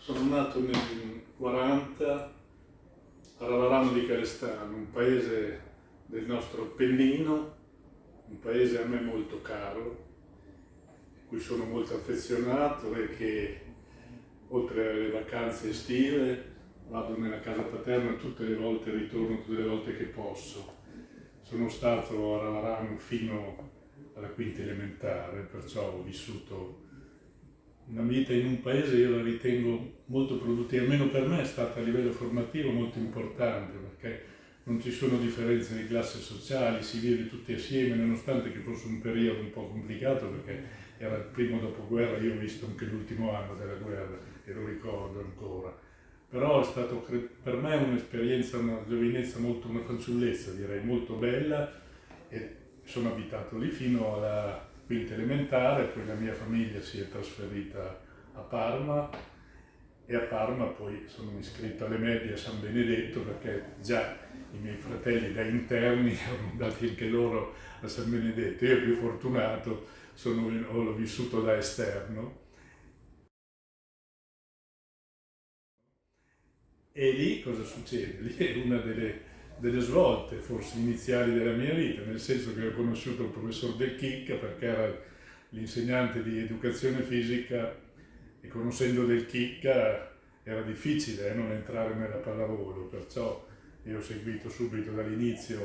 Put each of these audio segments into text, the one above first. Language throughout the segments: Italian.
Sono nato nel 40 a Ravarano di Calestano, un paese del nostro Appennino, un paese a me molto caro, a cui sono molto affezionato e che oltre alle vacanze estive vado nella casa paterna tutte le volte, ritorno tutte le volte che posso. Sono stato a Ravarano fino alla quinta elementare, perciò ho vissuto una vita in un paese, io la ritengo molto produttiva, almeno per me è stata a livello formativo molto importante, perché non ci sono differenze di classe sociali, si vive tutti assieme, nonostante che fosse un periodo un po' complicato, perché era il primo dopoguerra, io ho visto anche l'ultimo anno della guerra e lo ricordo ancora. Però è stato per me un'esperienza, una giovinezza molto, una fanciullezza direi, molto bella, e sono abitato lì fino alla quinta elementare, poi la mia famiglia si è trasferita a Parma e a Parma poi sono iscritto alle medie a San Benedetto, perché già i miei fratelli da interni erano andati anche loro a San Benedetto. Io più fortunato l'ho vissuto da esterno. E lì cosa succede? Lì è una delle svolte forse iniziali della mia vita, nel senso che ho conosciuto il professor Del Chicca perché era l'insegnante di educazione fisica, e conoscendo Del Chicca era difficile non entrare nella pallavolo, perciò io ho seguito subito dall'inizio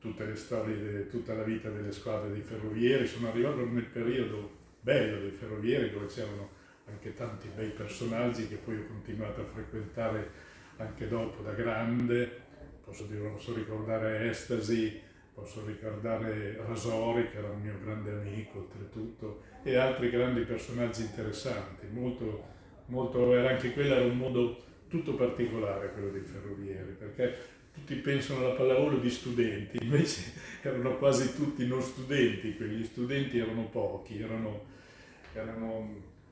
tutte le storie, tutta la vita delle squadre dei ferrovieri. Sono arrivato nel periodo bello dei ferrovieri, dove c'erano anche tanti bei personaggi che poi ho continuato a frequentare anche dopo da grande. Posso ricordare Estasi, posso ricordare Rasori, che era un mio grande amico oltretutto, e altri grandi personaggi interessanti. Era anche quello era un mondo tutto particolare, quello dei ferrovieri, perché tutti pensano alla pallavolo di studenti, invece erano quasi tutti non studenti, quegli studenti erano pochi, erano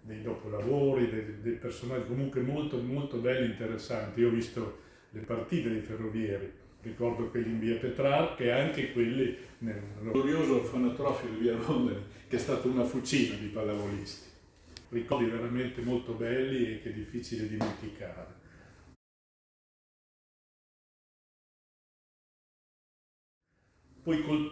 dei dopolavori, dei personaggi comunque molto, molto belli e interessanti. Io ho visto le partite dei ferrovieri, ricordo quelli in via Petrarca e anche quelli nel glorioso orfanotrofio di via Rondani, che è stata una fucina di pallavolisti. Ricordi veramente molto belli e che è difficile dimenticare. Poi col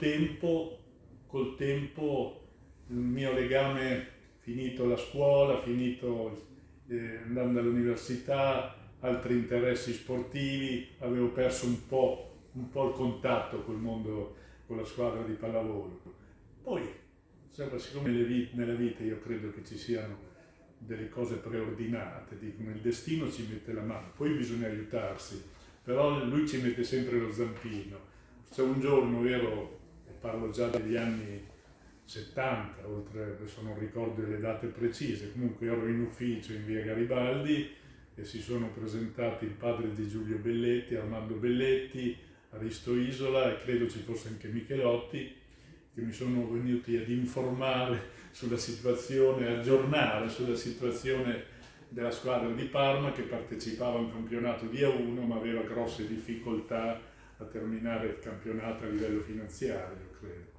tempo il mio legame, finito la scuola, andando all'università, altri interessi sportivi, avevo perso un po' il contatto col mondo, con la squadra di pallavolo. Poi, siccome nella vita io credo che ci siano delle cose preordinate, dico, il destino ci mette la mano, poi bisogna aiutarsi, però lui ci mette sempre lo zampino. Se un giorno parlo già degli anni 70, oltre, adesso non ricordo le date precise, comunque ero in ufficio in via Garibaldi e si sono presentati il padre di Giulio Belletti, Armando Belletti, Aristo Isola e credo ci fosse anche Michelotti, che mi sono venuti ad informare sulla situazione, aggiornare sulla situazione della squadra di Parma, che partecipava a un campionato di A1 ma aveva grosse difficoltà a terminare il campionato a livello finanziario, credo.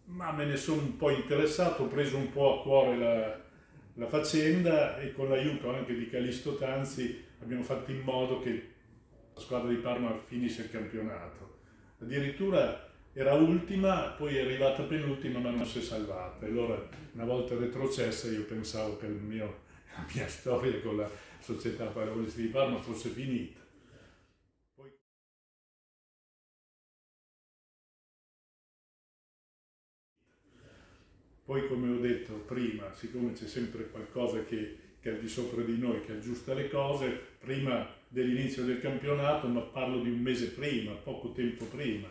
Ma me ne sono un po' interessato, ho preso un po' a cuore la faccenda e con l'aiuto anche di Callisto Tanzi abbiamo fatto in modo che la squadra di Parma finisse il campionato. Addirittura era ultima, poi è arrivata penultima ma non si è salvata. E allora, una volta retrocessa, io pensavo che la mia storia con la società pallavolisti di Parma fosse finita. Poi, come ho detto prima, siccome c'è sempre qualcosa che è al di sopra di noi, che aggiusta le cose, prima dell'inizio del campionato, ma parlo di un mese prima, poco tempo prima,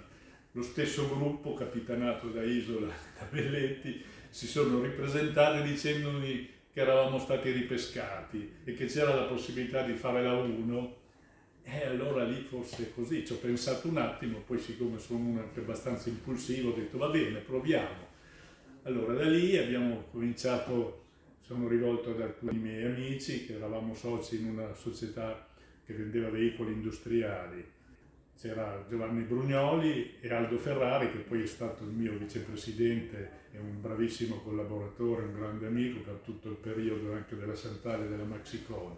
lo stesso gruppo, capitanato da Isola e da Belletti, si sono ripresentati dicendomi che eravamo stati ripescati e che c'era la possibilità di fare la 1. E allora lì forse così, ci ho pensato un attimo, poi siccome sono uno anche abbastanza impulsivo, ho detto va bene, proviamo. Allora da lì abbiamo cominciato, sono rivolto ad alcuni miei amici che eravamo soci in una società che vendeva veicoli industriali. C'era Giovanni Brugnoli e Aldo Ferrari, che poi è stato il mio vicepresidente e un bravissimo collaboratore, un grande amico per tutto il periodo anche della Sant'Ale e della Maxicon.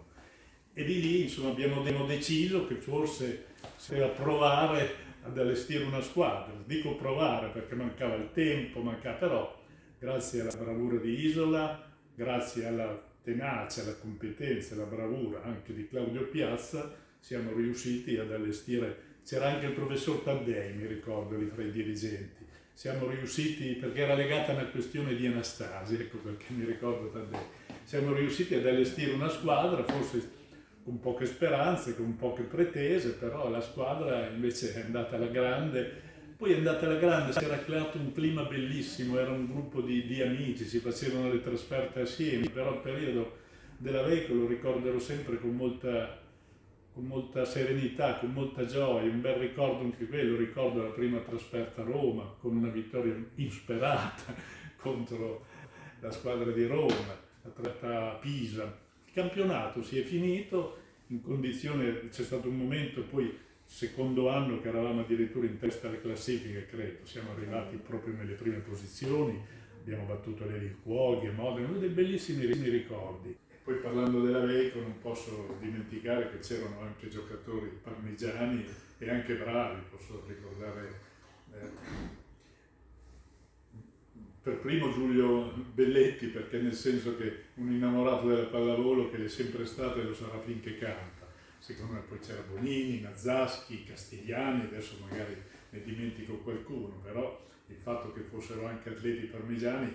E di lì insomma abbiamo deciso che forse era provare ad allestire una squadra. Dico provare perché mancava il tempo, però grazie alla bravura di Isola, grazie alla tenacia, alla competenza, alla bravura anche di Claudio Piazza, siamo riusciti ad allestire. C'era anche il professor Taddei, mi ricordo, lì fra i dirigenti. Siamo riusciti, perché era legata a una questione di Anastasi, ecco perché mi ricordo Taddei. Siamo riusciti ad allestire una squadra, forse con poche speranze, con poche pretese, però la squadra invece è andata alla grande. Poi è andata alla grande, si era creato un clima bellissimo, era un gruppo di amici, si facevano le trasferte assieme, però il periodo della Veiko lo ricorderò sempre con molta serenità, con molta gioia, un bel ricordo anche quello, ricordo la prima trasferta a Roma, con una vittoria insperata contro la squadra di Roma, la tratta a Pisa. Il campionato si è finito in condizione, c'è stato un momento poi secondo anno che eravamo addirittura in testa alle classifiche, credo, siamo arrivati proprio nelle prime posizioni, abbiamo battuto le Cuoghi e Modena, dei bellissimi ricordi. E poi parlando della Veiko non posso dimenticare che c'erano anche giocatori parmigiani e anche bravi, posso ricordare per primo Giulio Belletti, perché nel senso che un innamorato della pallavolo che è sempre stato e lo sarà finché canta. Secondo me poi c'era Bonini, Nazzaschi, Castigliani, adesso magari ne dimentico qualcuno, però il fatto che fossero anche atleti parmigiani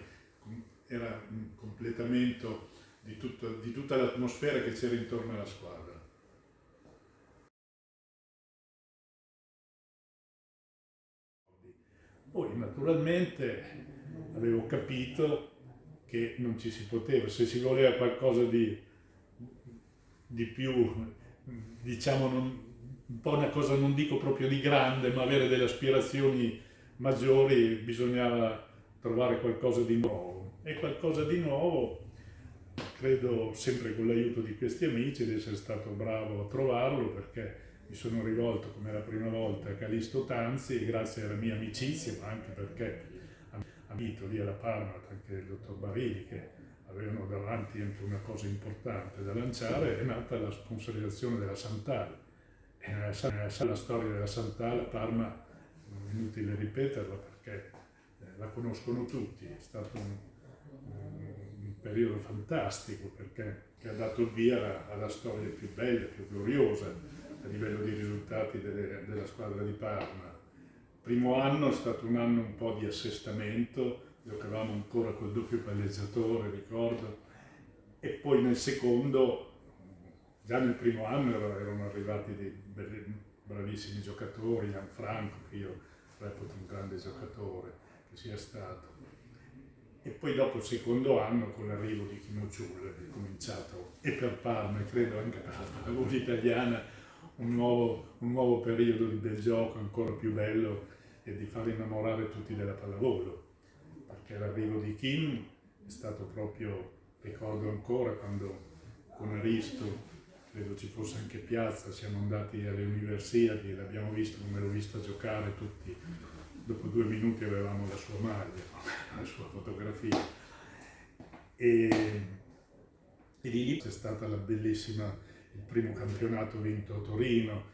era un completamento di tutta l'atmosfera che c'era intorno alla squadra. Poi naturalmente avevo capito che non ci si poteva, se si voleva qualcosa di più, diciamo, un po' una cosa, non dico proprio di grande, ma avere delle aspirazioni maggiori, bisognava trovare qualcosa di nuovo. E qualcosa di nuovo, credo sempre con l'aiuto di questi amici, di essere stato bravo a trovarlo, perché mi sono rivolto come la prima volta a Callisto Tanzi, e grazie alla mia amicizia, ma anche perché amico lì alla Parma, anche il dottor Barili, che avevano davanti anche una cosa importante da lanciare, è nata la sponsorizzazione della Santal. E nella storia della Santal a Parma, non è inutile ripeterla perché la conoscono tutti, è stato un periodo fantastico perché ha dato il via alla storia più bella, più gloriosa a livello di risultati della squadra di Parma. Il primo anno è stato un anno un po' di assestamento, giocavamo ancora col doppio palleggiatore, ricordo, e poi nel secondo, già nel primo anno erano arrivati dei bravissimi giocatori, Gianfranco, che io reputo un grande giocatore che sia stato. E poi dopo il secondo anno, con l'arrivo di Chimochul, è cominciato, e per Parma, e credo anche per la pallavolo italiana, un nuovo periodo di bel gioco, ancora più bello, e di far innamorare tutti della pallavolo. Perché l'arrivo di Kim è stato proprio, ricordo ancora, quando con Aristo, credo ci fosse anche Piazza, siamo andati alle Universiadi e l'abbiamo visto, come l'ho visto giocare tutti. Dopo 2 minuti avevamo la sua maglia, la sua fotografia. E di lì c'è stata la bellissima, il primo campionato vinto a Torino,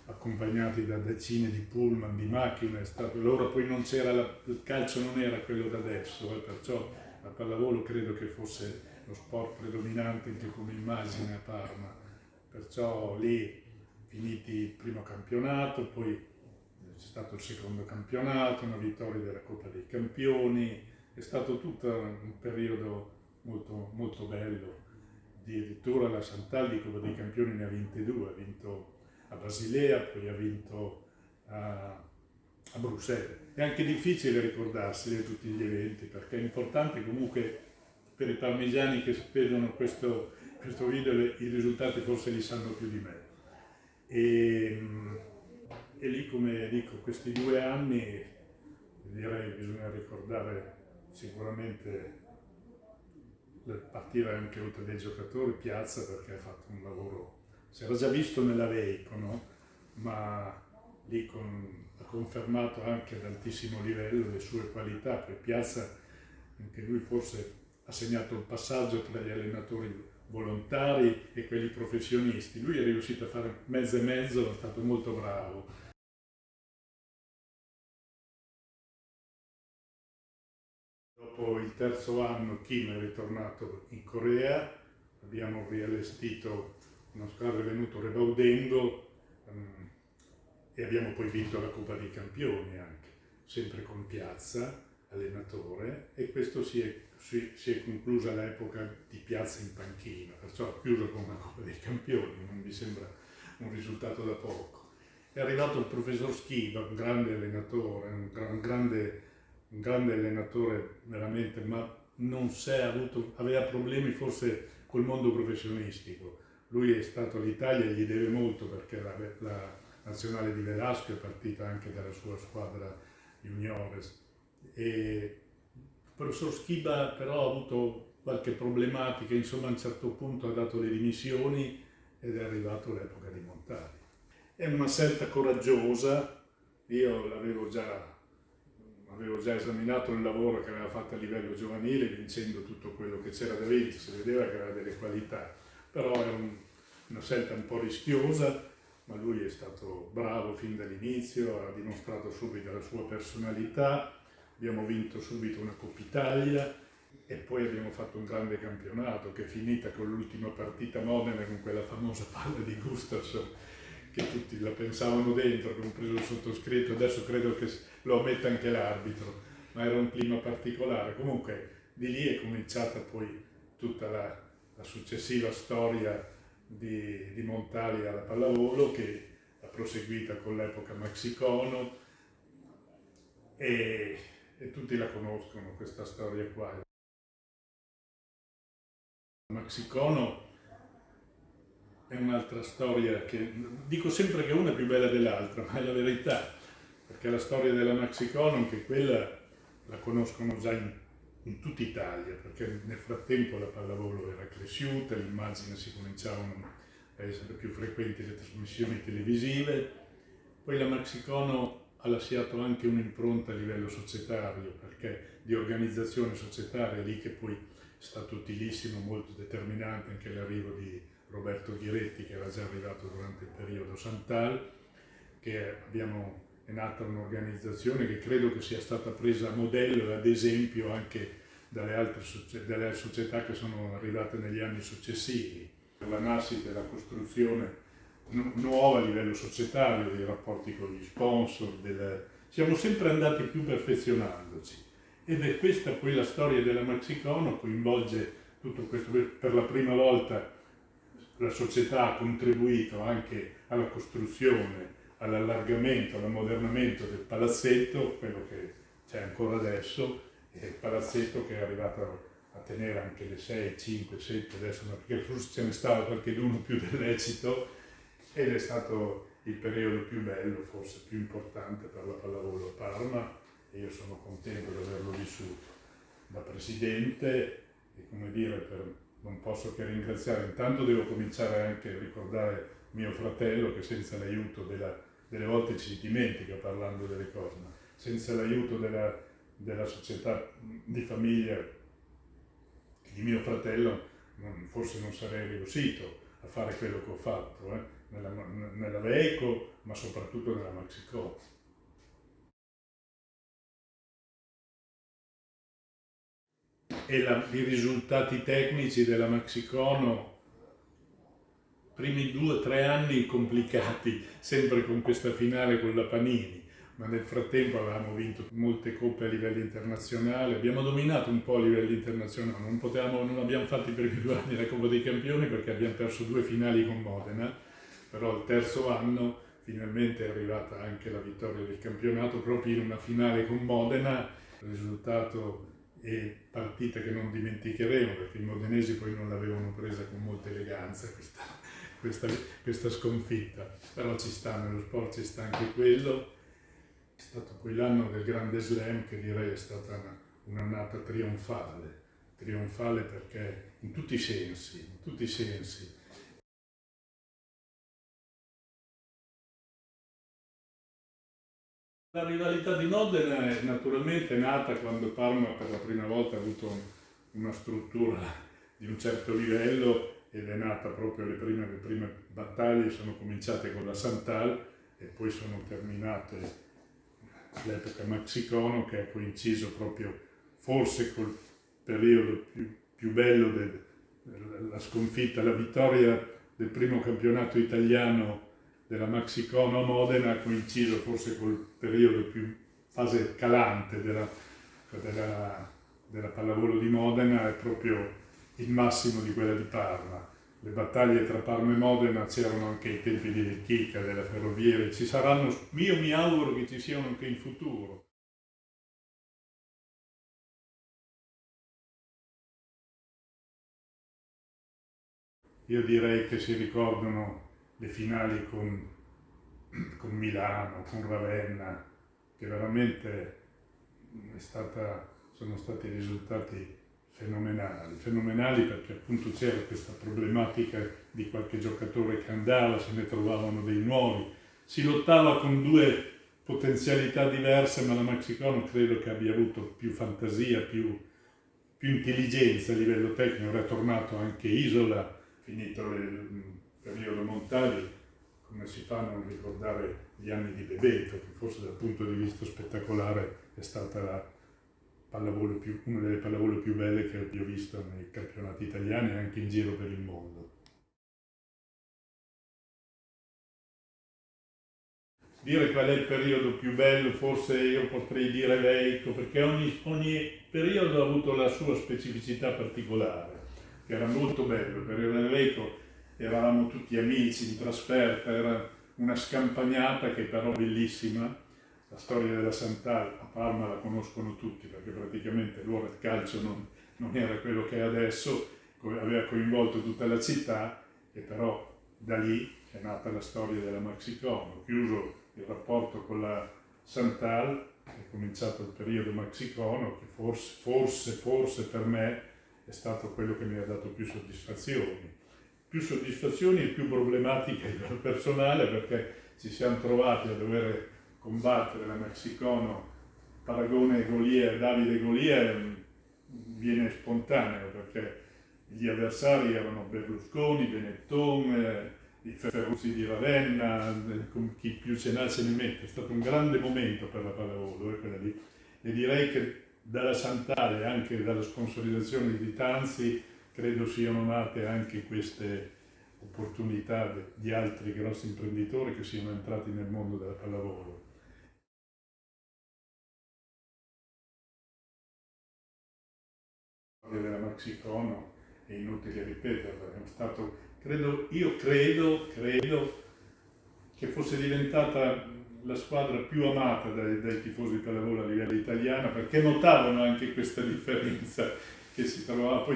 accompagnati da decine di pullman, di macchine. Allora poi non c'era, il calcio non era quello da adesso, perciò la pallavolo credo che fosse lo sport predominante anche come immagine a Parma. Perciò lì, finiti il primo campionato, poi c'è stato il secondo campionato, una vittoria della Coppa dei Campioni, è stato tutto un periodo molto, molto bello. Addirittura la Santal di Coppa dei Campioni ne ha vinte 2, ha vinto a Basilea, poi ha vinto a Bruxelles. È anche difficile ricordarsi di tutti gli eventi, perché è importante comunque per i parmigiani che vedono questo video, i risultati forse li sanno più di me. E lì, come dico, questi 2 anni, direi che bisogna ricordare sicuramente, partire anche oltre dei giocatori, Piazza, perché ha fatto un lavoro, si era già visto nella Veiko, no? Ma lì ha confermato anche ad altissimo livello le sue qualità. Per Piazza, anche lui forse ha segnato il passaggio tra gli allenatori volontari e quelli professionisti. Lui è riuscito a fare mezzo e mezzo, è stato molto bravo. Dopo il terzo anno Kim è ritornato in Corea, abbiamo riallestito una squadra, è venuto Rebaudengo e abbiamo poi vinto la Coppa dei Campioni anche, sempre con Piazza, allenatore, e questo si è conclusa l'epoca di Piazza in panchina, perciò ha chiuso con la Coppa dei Campioni, non mi sembra un risultato da poco. È arrivato il professor Schiva, un grande allenatore, un grande allenatore veramente, ma non aveva problemi forse col mondo professionistico. Lui è stato all'Italia e gli deve molto perché la nazionale di Velasco è partita anche dalla sua squadra juniores. E il professor Schiba però ha avuto qualche problematica, insomma a un certo punto ha dato le dimissioni ed è arrivato l'epoca di Montali. È una scelta coraggiosa, io avevo già esaminato il lavoro che aveva fatto a livello giovanile, vincendo tutto quello che c'era da vincere, si vedeva che aveva delle qualità, però è una scelta un po' rischiosa, ma lui è stato bravo fin dall'inizio, ha dimostrato subito la sua personalità, abbiamo vinto subito una Coppa Italia e poi abbiamo fatto un grande campionato che è finita con l'ultima partita a Modena con quella famosa palla di Gustafsson che tutti la pensavano dentro, compreso il sottoscritto, adesso credo che lo ammetta anche l'arbitro, ma era un clima particolare. Comunque di lì è cominciata poi tutta la successiva storia di Montali alla pallavolo, che ha proseguita con l'epoca Maxicono e tutti la conoscono questa storia qua. Maxicono è un'altra storia che dico sempre che una è più bella dell'altra, ma è la verità, perché la storia della Maxicono, anche quella la conoscono già in tutta Italia, perché nel frattempo la pallavolo era cresciuta, l'immagine si cominciavano a essere più frequenti le trasmissioni televisive, poi la Maxicono ha lasciato anche un'impronta a livello societario, perché di organizzazione societaria lì che poi è stato utilissimo, molto determinante anche l'arrivo di Roberto Ghiretti, che era già arrivato durante il periodo Santal, è nata un'organizzazione che credo che sia stata presa a modello e ad esempio anche dalle società che sono arrivate negli anni successivi. La nascita e la costruzione nuova a livello societario, dei rapporti con gli sponsor, siamo sempre andati più perfezionandoci. Ed è questa poi la storia della Maxicono, coinvolge tutto questo. Per la prima volta la società ha contribuito anche alla costruzione, all'allargamento, all'ammodernamento del palazzetto, quello che c'è ancora adesso, e il palazzetto che è arrivato a tenere anche le 6, 5, 7, adesso perché forse ce ne stava qualcheduno più dell'esito, ed è stato il periodo più bello, forse più importante per la pallavolo a Parma, e io sono contento di averlo vissuto da presidente e come dire, non posso che ringraziare. Intanto devo cominciare anche a ricordare mio fratello che senza l'aiuto delle volte ci dimentica parlando delle cose, ma senza l'aiuto della società di famiglia di mio fratello forse non sarei riuscito a fare quello che ho fatto, nella Veico, ma soprattutto nella Maxicono. E i risultati tecnici della Maxicono, primi 2 o 3 anni complicati, sempre con questa finale con la Panini, ma nel frattempo avevamo vinto molte coppe a livello internazionale, abbiamo dominato un po' a livello internazionale, non abbiamo fatto i primi 2 anni la Coppa dei Campioni perché abbiamo perso 2 finali con Modena, però il terzo anno finalmente è arrivata anche la vittoria del campionato proprio in una finale con Modena, risultato e partita che non dimenticheremo perché i modenesi poi non l'avevano presa con molta eleganza questa sconfitta, però ci sta, nello sport ci sta anche quello. È stato poi l'anno del grande slam che direi è stata un'annata trionfale perché in tutti i sensi. La rivalità di Modena è naturalmente nata quando Parma per la prima volta ha avuto una struttura di un certo livello ed è nata proprio le prime battaglie sono cominciate con la Santal e poi sono terminate all'epoca Maxicono, che ha coinciso proprio forse col periodo più bello della sconfitta, la vittoria del primo campionato italiano della Maxicono a Modena ha coinciso forse col periodo più fase calante della pallavolo di Modena, è proprio il massimo di quella di Parma. Le battaglie tra Parma e Modena c'erano anche ai tempi di Chicca, della Ferroviere, ci saranno, io mi auguro che ci siano anche in futuro. Io direi che si ricordano le finali con Milano, con Ravenna, che veramente sono stati risultati fenomenali perché appunto c'era questa problematica di qualche giocatore che andava, se ne trovavano dei nuovi, si lottava con due potenzialità diverse, ma la Maxicono credo che abbia avuto più fantasia, più intelligenza a livello tecnico. Era tornato anche Isola, finito il periodo Montali, come si fa a non ricordare gli anni di Bebeto, che forse dal punto di vista spettacolare è stata una delle pallavolo più belle che abbia visto nei campionati italiani e anche in giro per il mondo. Dire qual è il periodo più bello, forse io potrei dire Veico, perché ogni periodo ha avuto la sua specificità particolare, che era molto bello. Il periodo del Veico eravamo tutti amici in trasferta, era una scampagnata che però bellissima. La storia della Santal a Parma la conoscono tutti, perché praticamente l'ora del calcio non era quello che è adesso, aveva coinvolto tutta la città, e però da lì è nata la storia della Maxicono. Chiuso il rapporto con la Santal, è cominciato il periodo Maxicono, che forse per me è stato quello che mi ha dato più soddisfazioni e più problematiche a livello personale, perché ci siamo trovati a dover combattere la Maxicono. Paragone Davide Golier viene spontaneo, perché gli avversari erano Berlusconi, Benetton, i Ferruzzi di Ravenna, chi più ce n'ha se ne mette. È stato un grande momento per la pallavolo, quella lì. E direi che dalla Santale e anche dalla sponsorizzazione di Tanzi credo siano nate anche queste opportunità di altri grossi imprenditori che siano entrati nel mondo della pallavolo. Della Maxicono è inutile ripeterlo, è stato, credo che fosse diventata la squadra più amata dai tifosi di pallavolo a livello italiano, perché notavano anche questa differenza che si trovava. Poi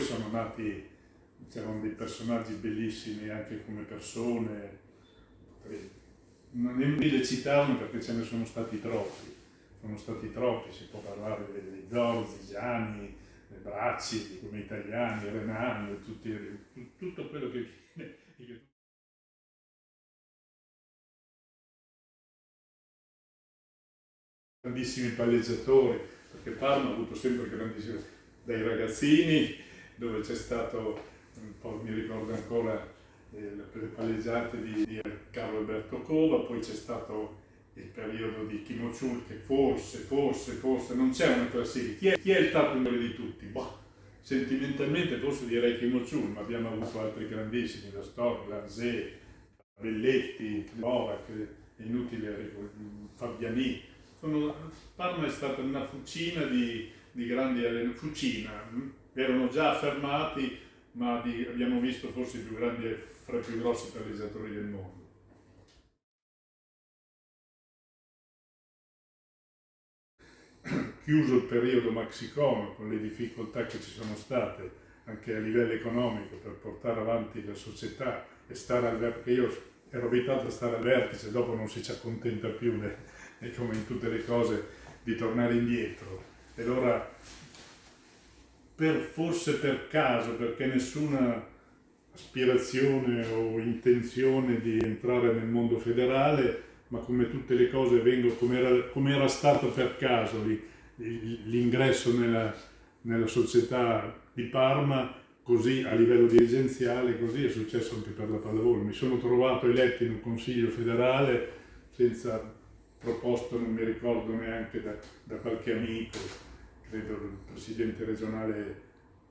c'erano dei personaggi bellissimi anche come persone, non è inutile citarli perché ce ne sono stati troppi, si può parlare dei Zorzi, Gianni, Bracci come italiani, Renani, tutto quello che grandissimi palleggiatori, perché Parma ha avuto sempre grandissimi, dai ragazzini, dove c'è stato, un po', mi ricordo ancora, le palleggiate di Carlo Alberto Cova, poi c'è stato il periodo di Kimo Chul, che forse non c'è una classifica. Chi è il top migliore di tutti? Boh, sentimentalmente forse direi Kimo Chul, ma abbiamo avuto altri grandissimi, la Storm, Lanzè, Belletti, Novak, è inutile, Fabiani. Parma è stata una fucina di grandi allenatori, erano già affermati, ma abbiamo visto forse i più grandi, fra i più grossi palleggiatori del mondo. Chiuso il periodo Maxicono, con le difficoltà che ci sono state anche a livello economico per portare avanti la società e stare perché io ero abituato a stare al vertice, dopo non ci accontenta più, come in tutte le cose, di tornare indietro. E allora, forse per caso, perché nessuna aspirazione o intenzione di entrare nel mondo federale, ma come tutte le cose vengono come era stato per caso l'ingresso nella società di Parma, così a livello dirigenziale, così è successo anche per la pallavolo. Mi sono trovato eletto in un consiglio federale senza proposto, non mi ricordo neanche da qualche amico, credo il presidente regionale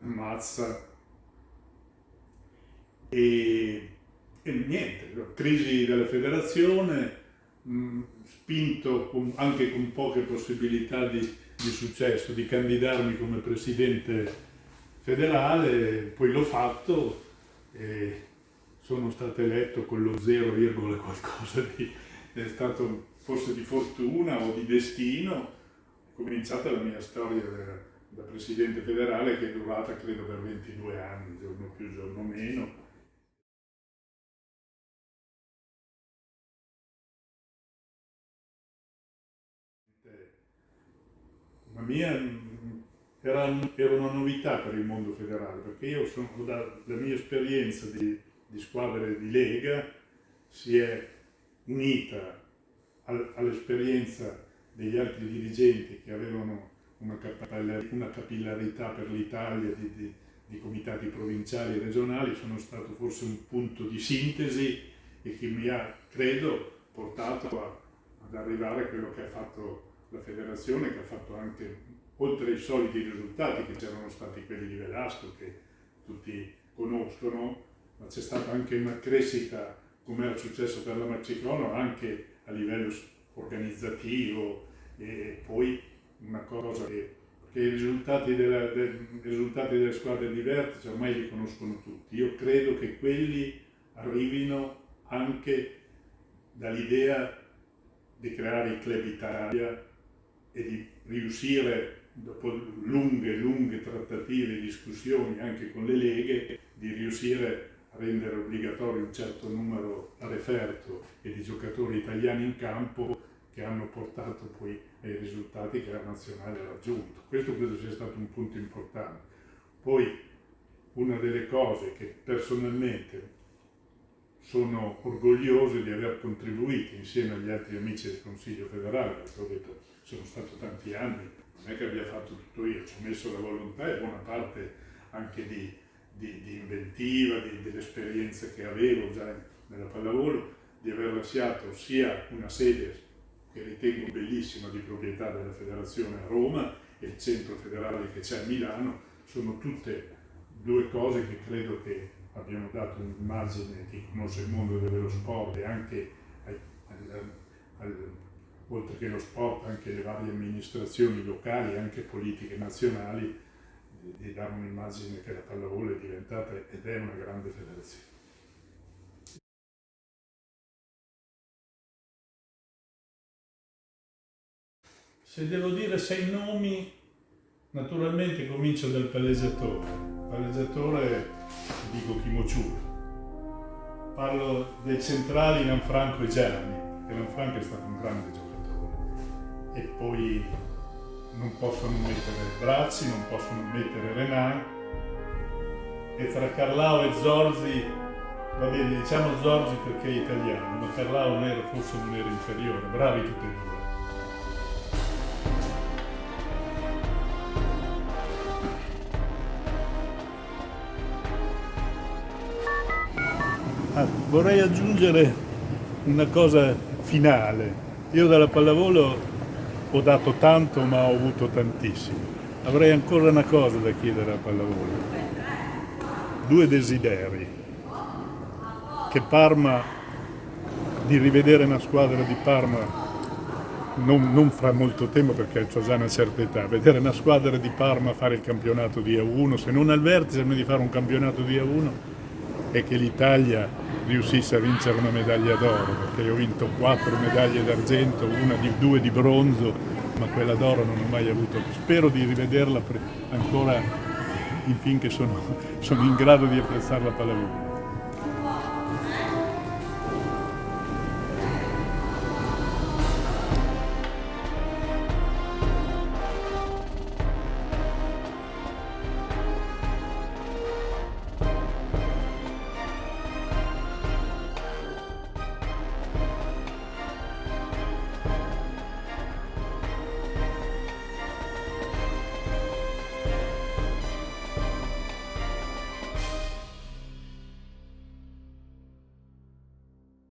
Mazza, e niente, crisi della federazione, spinto anche con poche possibilità di successo, di candidarmi come presidente federale, poi l'ho fatto e sono stato eletto con lo 0, qualcosa di... è stato forse di fortuna o di destino. È cominciata la mia storia da presidente federale, che è durata credo per 22 anni, giorno più, giorno meno. La mia era una novità per il mondo federale, perché io sono, la mia esperienza di squadre di Lega si è unita all'esperienza degli altri dirigenti che avevano una capillarità per l'Italia di comitati provinciali e regionali. Sono stato forse un punto di sintesi e che mi ha, credo, portato ad arrivare a quello che ha fatto la federazione, che ha fatto anche, oltre ai soliti risultati che c'erano stati quelli di Velasco, che tutti conoscono, ma c'è stata anche una crescita, come era successo per la Marcicono, anche a livello organizzativo, e poi una cosa che i risultati delle squadre di vertice ormai li conoscono tutti. Io credo che quelli arrivino anche dall'idea di creare il Club Italia e di riuscire, dopo lunghe trattative e discussioni anche con le leghe, di riuscire a rendere obbligatorio un certo numero a referto e di giocatori italiani in campo, che hanno portato poi ai risultati che la nazionale ha raggiunto. Questo credo sia stato un punto importante. Poi una delle cose che personalmente sono orgoglioso di aver contribuito insieme agli altri amici del Consiglio federale, perché ho detto, sono stato tanti anni, non è che abbia fatto tutto io, ci ho messo la volontà e buona parte anche di inventiva, dell'esperienza che avevo già nella pallavolo, di aver lasciato sia una sede che ritengo bellissima di proprietà della federazione a Roma e il centro federale che c'è a Milano. Sono tutte due cose che credo che abbiano dato un'immagine, chi conosce il mondo dello sport e anche oltre che lo sport anche le varie amministrazioni locali e anche politiche nazionali, di dare un'immagine che la pallavolo è diventata ed è una grande federazione. Se devo dire 6 nomi, naturalmente comincio dal palleggiatore. Palleggiatore dico Chimociura. Parlo dei centrali Lanfranco e Gianni, che Lanfranco è stato un grande giocatore. E poi non posso non mettere Bracci, non posso non mettere Renan, e tra Carlao e Zorzi, va bene, diciamo Zorzi perché è italiano, ma Carlao forse non era inferiore, bravi tutti e due. Vorrei aggiungere una cosa finale. Io dalla pallavolo ho dato tanto, ma ho avuto tantissimo. Avrei ancora una cosa da chiedere alla pallavolo. 2 desideri. Che Parma, di rivedere una squadra di Parma, non fra molto tempo perché ho già una certa età, vedere una squadra di Parma fare il campionato di A1, se non al vertice, ma di fare un campionato di A1, e che l'Italia riuscisse a vincere una medaglia d'oro, perché io ho vinto 4 medaglie d'argento, 2 di bronzo, ma quella d'oro non ho mai avuto. Spero di rivederla ancora finché sono in grado di apprezzare la pallavolo.